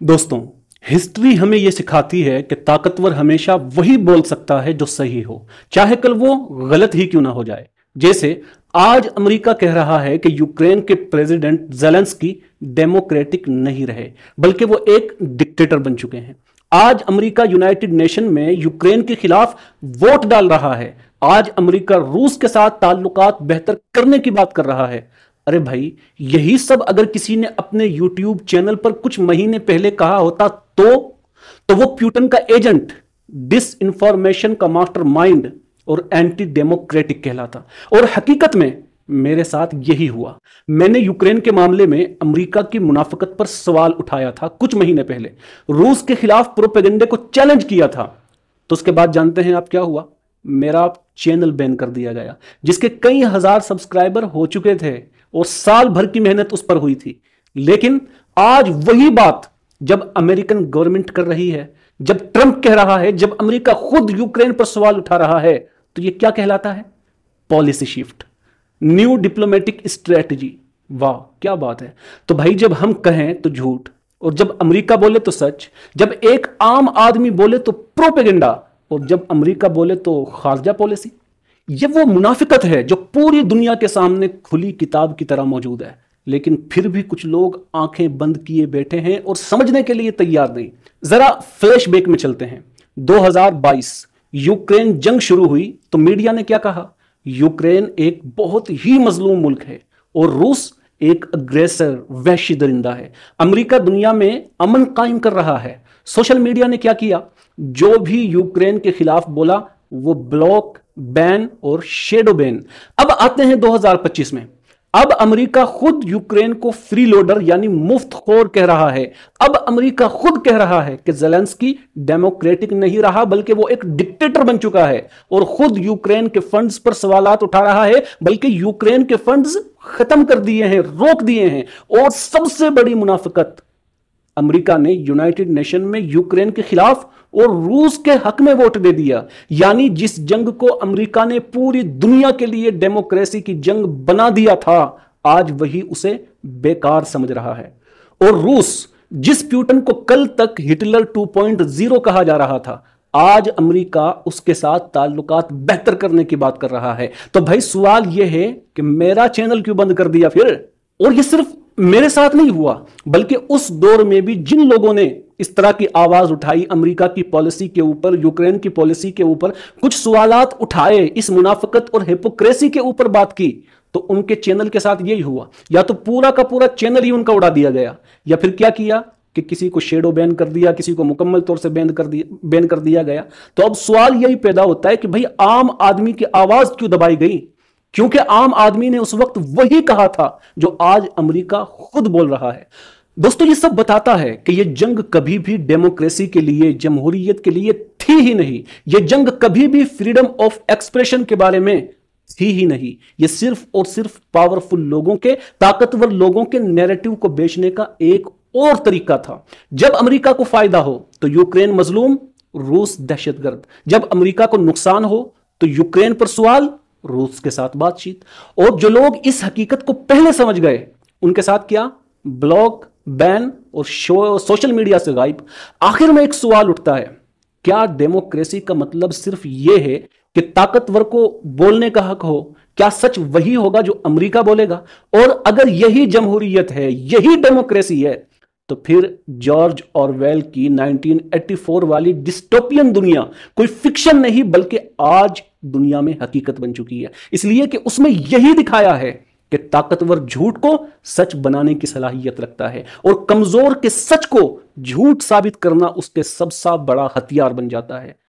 दोस्तों, हिस्ट्री हमें यह सिखाती है कि ताकतवर हमेशा वही बोल सकता है जो सही हो, चाहे कल वो गलत ही क्यों ना हो जाए। जैसे आज अमेरिका कह रहा है कि यूक्रेन के प्रेसिडेंट जेलेंस्की डेमोक्रेटिक नहीं रहे, बल्कि वो एक डिक्टेटर बन चुके हैं। आज अमेरिका यूनाइटेड नेशन में यूक्रेन के खिलाफ वोट डाल रहा है। आज अमेरिका रूस के साथ ताल्लुकात बेहतर करने की बात कर रहा है। अरे भाई, यही सब अगर किसी ने अपने यूट्यूब चैनल पर कुछ महीने पहले कहा होता तो वो प्यूटन का एजेंट, डिस इंफॉर्मेशन का मास्टरमाइंड और एंटी डेमोक्रेटिक कहलाता। और हकीकत में मेरे साथ यही हुआ। मैंने यूक्रेन के मामले में अमेरिका की मुनाफिकत पर सवाल उठाया था कुछ महीने पहले, रूस के खिलाफ प्रोपेगेंडे को चैलेंज किया था। तो उसके बाद जानते हैं आप क्या हुआ? मेरा चैनल बैन कर दिया गया, जिसके कई हजार सब्सक्राइबर हो चुके थे और साल भर की मेहनत उस पर हुई थी। लेकिन आज वही बात जब अमेरिकन गवर्नमेंट कर रही है, जब ट्रंप कह रहा है, जब अमेरिका खुद यूक्रेन पर सवाल उठा रहा है, तो यह क्या कहलाता है? Policy shift, new diplomatic strategy. वाह, क्या बात है। तो भाई, जब हम कहें तो झूठ, और जब अमेरिका बोले तो सच, जब एक आम आदमी बोले तो प्रोपेगेंडा, और जब अमेरिका बोले तो खारजा पॉलिसी। ये वो मुनाफिकत है जो पूरी दुनिया के सामने खुली किताब की तरह मौजूद है। लेकिन फिर भी कुछ लोग आंखें बंद किए बैठे हैं और समझने के लिए तैयार नहीं। जरा फ्लैशबैक में चलते हैं। 2022 यूक्रेन जंग शुरू हुई तो मीडिया ने क्या कहा? यूक्रेन एक बहुत ही मजलूम मुल्क है और रूस एक अग्रेसर, वहशी दरिंदा है। अमेरिका दुनिया में अमन कायम कर रहा है। सोशल मीडिया ने क्या किया? जो भी यूक्रेन के खिलाफ बोला वो ब्लॉक, बैन और शेडो बैन। अब आते हैं 2025 में। अब अमेरिका खुद यूक्रेन को फ्री लोडर यानी मुफ्तखोर कह रहा है। अब अमेरिका खुद कह रहा है कि जेलेंस्की डेमोक्रेटिक नहीं रहा, बल्कि वो एक डिक्टेटर बन चुका है। और खुद यूक्रेन के फंड्स पर सवालात उठा रहा है, बल्कि यूक्रेन के फंड्स खत्म कर दिए हैं, रोक दिए हैं। और सबसे बड़ी मुनाफिकत, अमेरिका ने यूनाइटेड नेशन में यूक्रेन के खिलाफ और रूस के हक में वोट दे दिया। यानी जिस जंग को अमेरिका ने पूरी दुनिया के लिए डेमोक्रेसी की जंग बना दिया था, आज वही उसे बेकार समझ रहा है। और रूस, जिस प्यूटन को कल तक हिटलर 2.0 कहा जा रहा था, आज अमेरिका उसके साथ ताल्लुकात बेहतर करने की बात कर रहा है। तो भाई, सवाल यह है कि मेरा चैनल क्यों बंद कर दिया फिर? और यह सिर्फ मेरे साथ नहीं हुआ, बल्कि उस दौर में भी जिन लोगों ने इस तरह की आवाज उठाई, अमेरिका की पॉलिसी के ऊपर, यूक्रेन की पॉलिसी के ऊपर कुछ सवालात उठाए, इस मुनाफिकत और हिपोक्रेसी के ऊपर बात की, तो उनके चैनल के साथ यही हुआ। या तो पूरा का पूरा चैनल ही उनका उड़ा दिया गया, या फिर क्या किया कि किसी को शेडो बैन कर दिया, किसी को मुकम्मल तौर से बैन कर दिया गया। तो अब सवाल यही पैदा होता है कि भाई, आम आदमी की आवाज क्यों दबाई गई? क्योंकि आम आदमी ने उस वक्त वही कहा था जो आज अमेरिका खुद बोल रहा है। दोस्तों, ये सब बताता है कि यह जंग कभी भी डेमोक्रेसी के लिए, जमहूरियत के लिए थी ही नहीं। यह जंग कभी भी फ्रीडम ऑफ एक्सप्रेशन के बारे में थी ही नहीं। यह सिर्फ और सिर्फ पावरफुल लोगों के, ताकतवर लोगों के नैरेटिव को बेचने का एक और तरीका था। जब अमेरिका को फायदा हो तो यूक्रेन मजलूम, रूस दहशतगर्द। जब अमेरिका को नुकसान हो तो यूक्रेन पर सवाल, रूस के साथ बातचीत। और जो लोग इस हकीकत को पहले समझ गए, उनके साथ क्या? ब्लॉक, बैन और सोशल मीडिया से गायब। आखिर में एक सवाल उठता है, क्या डेमोक्रेसी का मतलब सिर्फ यह है कि ताकतवर को बोलने का हक हो? क्या सच वही होगा जो अमेरिका बोलेगा? और अगर यही जमहूरियत है, यही डेमोक्रेसी है, तो फिर जॉर्ज ऑरवेल की 1984 वाली डिस्टोपियन दुनिया कोई फिक्शन नहीं, बल्कि आज दुनिया में हकीकत बन चुकी है। इसलिए कि उसमें यही दिखाया है कि ताकतवर झूठ को सच बनाने की सलाहियत रखता है, और कमजोर के सच को झूठ साबित करना उसके सबसे बड़ा हथियार बन जाता है।